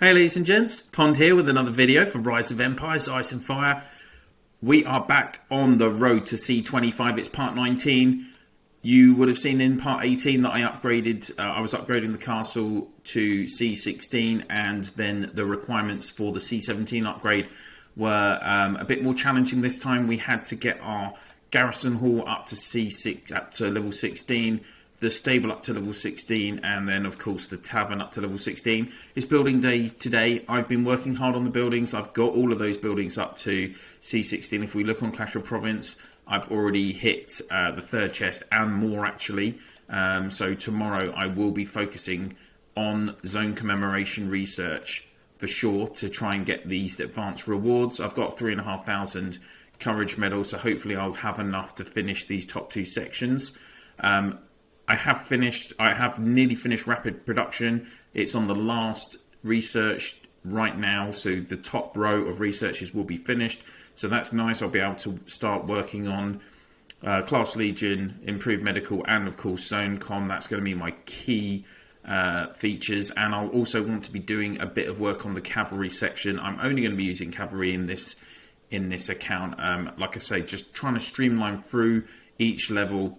Hey ladies and gents, Pond here with another video for Rise of Empires, Ice and Fire. We are back on the road to C25, it's part 19. You would have seen in part 18 that I was upgrading the castle to C16, and then the requirements for the C17 upgrade were a bit more challenging this time. We had to get our garrison hall up to C6, up to level 16, the stable up to level 16, and then of course the tavern up to level 16. It's building day today. I've been working hard on the buildings. I've got all of those buildings up to C16. If we look on Clash of Province, I've already hit the third chest and more actually. So tomorrow I will be focusing on zone commemoration research for sure to try and get these advanced rewards. I've got 3,500 courage medals, so hopefully I'll have enough to finish these top two sections. I have nearly finished rapid production. It's on the last research right now, so the top row of researches will be finished. So that's nice. I'll be able to start working on Class Legion, Improved Medical, and of course Zone Com. That's going to be my key features. And I'll also want to be doing a bit of work on the cavalry section. I'm only going to be using cavalry in this account. Like I say, just trying to streamline through each level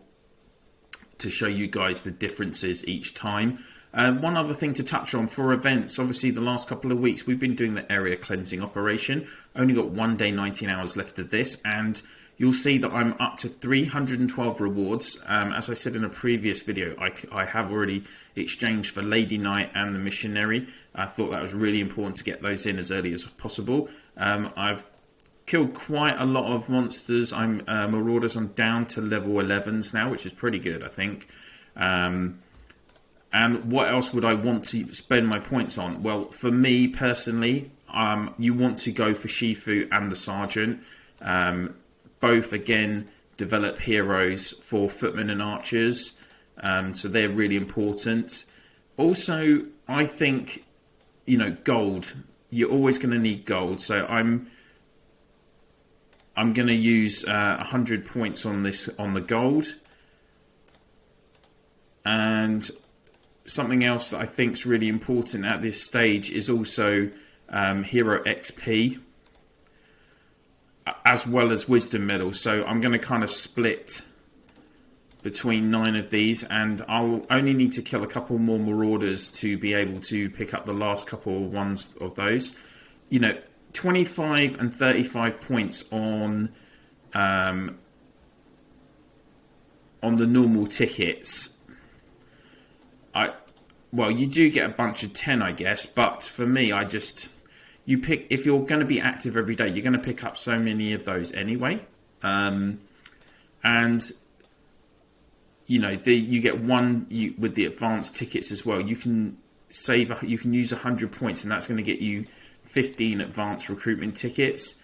to show you guys the differences each time. One other thing to touch on for events, obviously the last couple of weeks we've been doing the area cleansing operation. Only got 1 day, 19 hours left of this, and you'll see that I'm up to 312 rewards. As I said in a previous video, I have already exchanged for Lady Knight and the Missionary. I thought that was really important to get those in as early as possible. I've killed quite a lot of monsters. Marauders. I'm down to level 11s now, which is pretty good, I think. And what else would I want to spend my points on? Well, for me personally, you want to go for Shifu and the Sergeant. Both, again, develop heroes for footmen and archers. So they're really important. Also, I think, gold. You're always going to need gold. So I'm going to use 100 points on the gold. And something else that I think is really important at this stage is also hero XP, as well as wisdom medals. So I'm going to kind of split between 9 of these, and I'll only need to kill a couple more marauders to be able to pick up the last couple of ones of those. 25 and 35 points on the normal tickets. Well, you do get a bunch of 10, I guess, but for me, you pick, if you're going to be active every day, you're going to pick up so many of those anyway. And you get one with the advanced tickets as well. You can use 100 points, and that's going to get you 15 advanced recruitment tickets.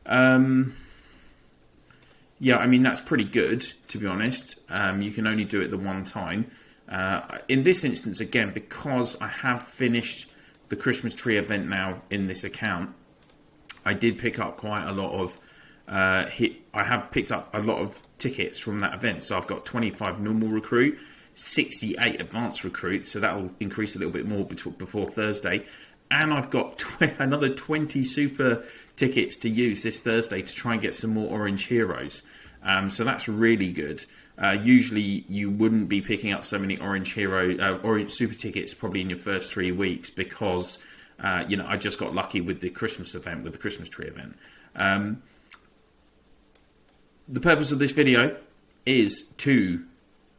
Yeah, I mean, that's pretty good, to be honest. You can only do it the one time. In this instance, again, because I have finished the Christmas tree event now in this account, I did pick up quite a lot of I have picked up a lot of tickets from that event. So I've got 25 normal recruit, 68 advanced recruit, so that will increase a little bit more before Thursday. And I've got another 20 super tickets to use this Thursday to try and get some more orange heroes. So that's really good. Usually you wouldn't be picking up so many orange super tickets probably in your first 3 weeks because, I just got lucky with the Christmas event, with the Christmas tree event. The purpose of this video is to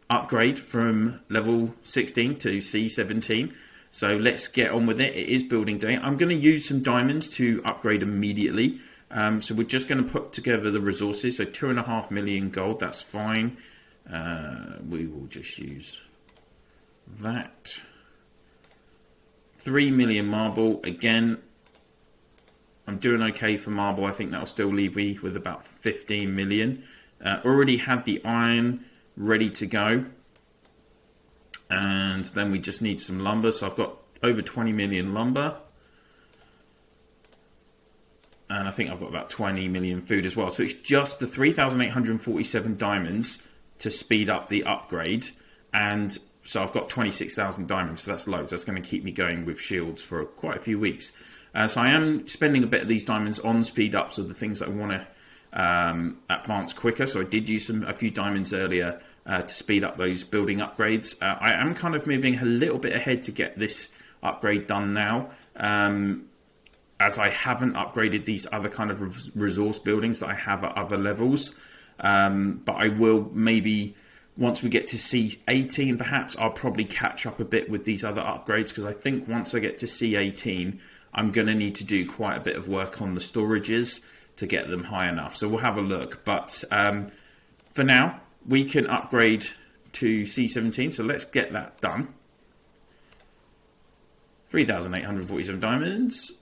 upgrade from level 16 to C17. So let's get on with it. It is building day. I'm going to use some diamonds to upgrade immediately. So we're just going to put together the resources. So 2.5 million gold, that's fine. We will just use that. 3 million marble. Again, I'm doing okay for marble. I think that'll still leave me with about 15 million. Already had the iron ready to go. And then we just need some lumber. So I've got over 20 million lumber. And I think I've got about 20 million food as well. So it's just the 3,847 diamonds to speed up the upgrade. And So I've got 26,000 diamonds, so that's loads. That's going to keep me going with shields for quite a few weeks. So I am spending a bit of these diamonds on speed ups of the things that I want to advance quicker. So I did use a few diamonds earlier to speed up those building upgrades. I am kind of moving a little bit ahead to get this upgrade done now, as I haven't upgraded these other kind of resource buildings that I have at other levels. But I will maybe, once we get to C18, perhaps I'll probably catch up a bit with these other upgrades, because I think once I get to C18, I'm going to need to do quite a bit of work on the storages to get them high enough. So we'll have a look. But for now, we can upgrade to C17. So let's get that done. 3,847 diamonds.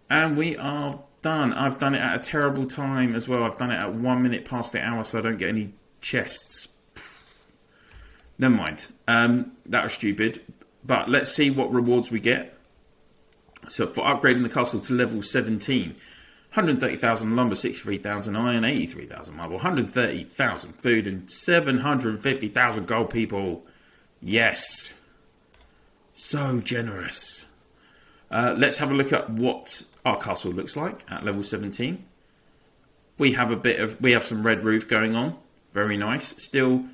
And we are done. I've done it at a terrible time as well. I've done it at 1 minute past the hour, so I don't get any chests. Never mind. That was stupid. But let's see what rewards we get. So for upgrading the castle to level 17, 130,000 lumber, 63,000 iron, 83,000 marble, 130,000 food, and 750,000 gold, people. Yes. So generous. Let's have a look at what our castle looks like at level 17. We have some red roof going on. Very nice. Still,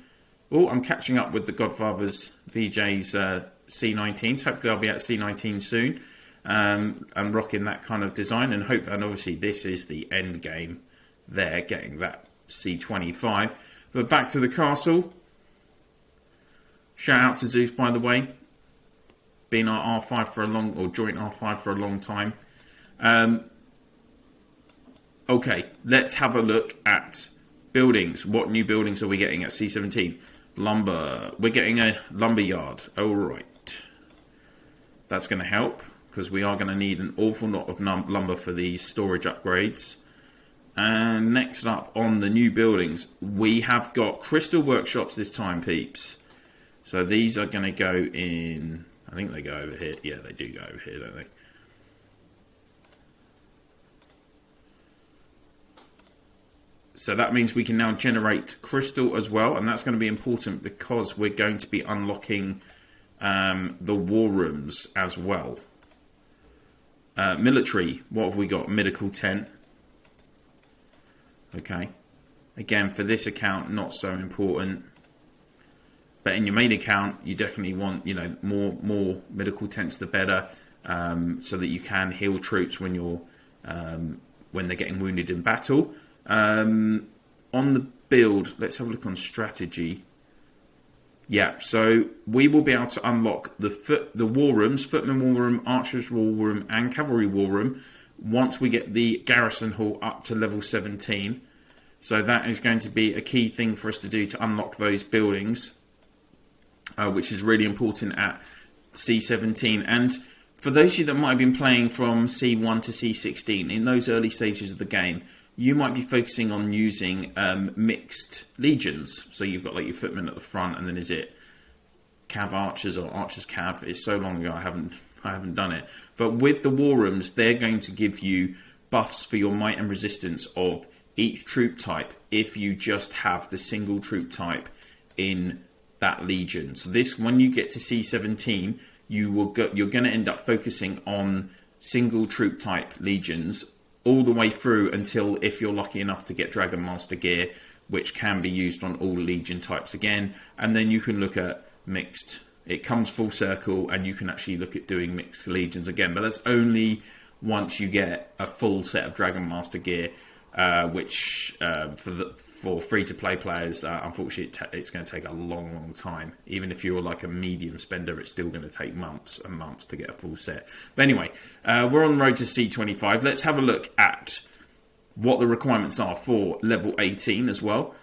I'm catching up with the Godfather's VJ's C19s. Hopefully I'll be at C19 soon. And rocking that kind of design, and obviously this is the end game there, getting that C25. But back to the castle. Shout out to Zeus, by the way, being our R5 for a long, or joint R5 for a long time. Okay, let's have a look at buildings. What new buildings are we getting at C17? Lumber. We're getting a lumber yard. All right, that's going to help, because we are going to need an awful lot of lumber for these storage upgrades. And next up on the new buildings, we have got crystal workshops this time, peeps. So these are going to go in, I think they go over here. Yeah, they do go over here, don't they? So that means we can now generate crystal as well, and that's going to be important because we're going to be unlocking the war rooms as well. Military, what have we got? Medical tent. Okay. Again, for this account, not so important. But in your main account, you definitely want, more medical tents, the better, so that you can heal troops when they're getting wounded in battle. On the build, let's have a look on strategy. Yeah, so we will be able to unlock the war rooms, footman war room, archers war room, and cavalry war room once we get the garrison hall up to level 17. So that is going to be a key thing for us to do to unlock those buildings, which is really important at C17. And for those of you that might have been playing from C1 to C16, in those early stages of the game, you might be focusing on using mixed legions. So you've got like your footmen at the front, and then is it cav archers or archers cav? It's so long ago I haven't done it. But with the war rooms, they're going to give you buffs for your might and resistance of each troop type if you just have the single troop type in that legion. So this, when you get to C17, you're going to end up focusing on single troop type legions all the way through until, if you're lucky enough to get Dragon Master gear, which can be used on all legion types again. And then you can look at mixed. It comes full circle, and you can actually look at doing mixed legions again. But that's only once you get a full set of Dragon Master gear, which for free-to-play players, unfortunately, it's going to take a long time. Even if you're like a medium spender, it's still going to take months and months to get a full set. But anyway, we're on the road to C25. Let's have a look at what the requirements are for level 18 as well.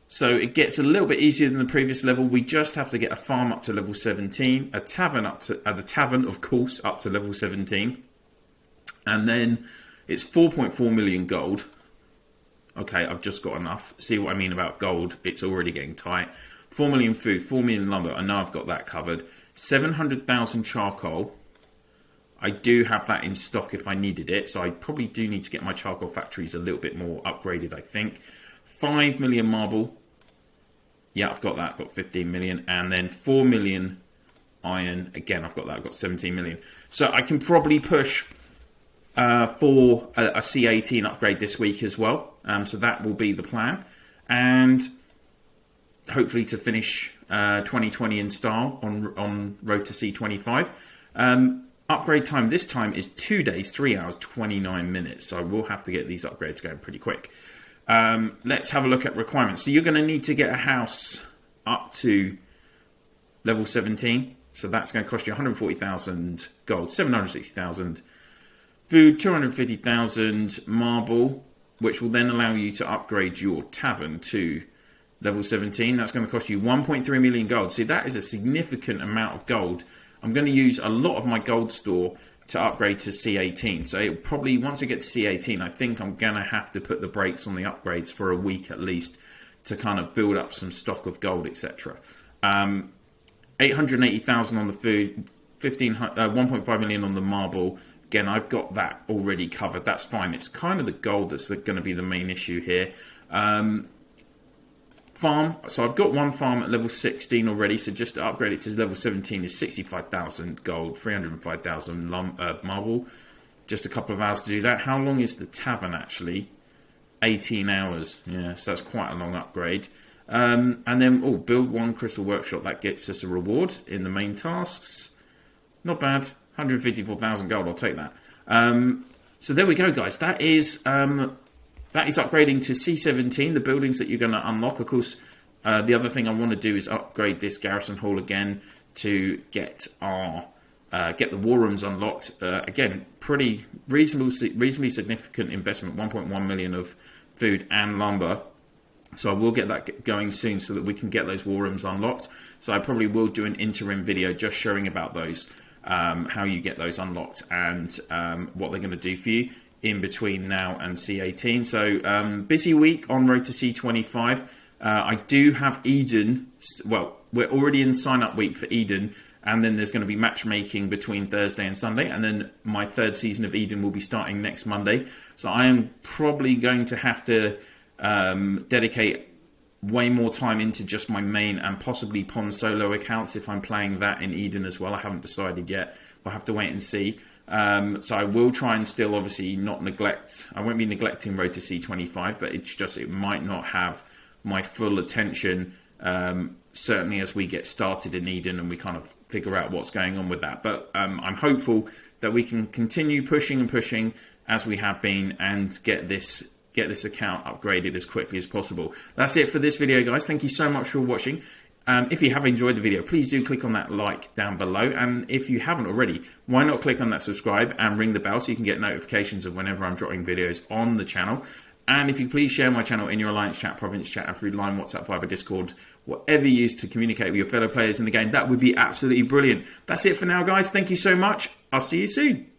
So it gets a little bit easier than the previous level. We just have to get a farm up to level 17, a tavern the tavern, of course, up to level 17, and then it's 4.4 million gold. Okay, I've just got enough. See what I mean about gold? It's already getting tight. 4 million food, 4 million lumber. I know I've got that covered. 700,000 charcoal. I do have that in stock if I needed it. So I probably do need to get my charcoal factories a little bit more upgraded, I think. 5 million marble. Yeah, I've got that. I've got 15 million. And then 4 million iron. Again, I've got that. I've got 17 million. So I can probably push for a C18 upgrade this week as well. So that will be the plan. And hopefully to finish 2020 in style on road to C25. Upgrade time this time is 2 days, 3 hours, 29 minutes. So I will have to get these upgrades going pretty quick. Let's have a look at requirements. So you're going to need to get a house up to level 17. So that's going to cost you 140,000 gold, 760,000 food, 250,000 marble, which will then allow you to upgrade your tavern to level 17. That's going to cost you 1.3 million gold. See, that is a significant amount of gold. I'm going to use a lot of my gold store to upgrade to C18. So it'll probably, once I get to C18, I think I'm going to have to put the brakes on the upgrades for a week at least to kind of build up some stock of gold, etc. 880,000 on the food, 1.5 million on the marble. Again, I've got that already covered. That's fine. It's kind of the gold that's going to be the main issue here. Farm. So I've got one farm at level 16 already. So just to upgrade it to level 17 is 65,000 gold, 305,000 marble. Just a couple of hours to do that. How long is the tavern actually? 18 hours. Yeah, so that's quite a long upgrade. And then, build one crystal workshop. That gets us a reward in the main tasks. Not bad. 154,000 gold. I'll take that. So there we go, guys. That is upgrading to C17, the buildings that you're going to unlock. Of course, the other thing I want to do is upgrade this garrison hall again to get the war rooms unlocked. Again, pretty reasonably significant investment, 1.1 million of food and lumber. So I will get that going soon so that we can get those war rooms unlocked. So I probably will do an interim video just showing about those, how you get those unlocked and what they're going to do for you in between now and C18. So busy week on road to C25. I do have Eden. Well, we're already in sign-up week for Eden, and then there's going to be matchmaking between Thursday and Sunday, and then my third season of Eden will be starting next Monday. So I am probably going to have to dedicate way more time into just my main and possibly Pond solo accounts if I'm playing that in Eden as well. I haven't decided yet. We'll have to wait and see. So I will try and still obviously not neglect. I won't be neglecting road to C25, but it's just it might not have my full attention. Certainly as we get started in Eden and we kind of figure out what's going on with that. But I'm hopeful that we can continue pushing and pushing as we have been and get this account upgraded as quickly as possible. That's it for this video, guys. Thank you so much for watching. If you have enjoyed the video, please do click on that like down below. And if you haven't already, why not click on that subscribe and ring the bell so you can get notifications of whenever I'm dropping videos on the channel. And if you please share my channel in your Alliance chat, Province chat, and through Line, WhatsApp, Viber, Discord, whatever you use to communicate with your fellow players in the game, that would be absolutely brilliant. That's it for now, guys. Thank you so much. I'll see you soon.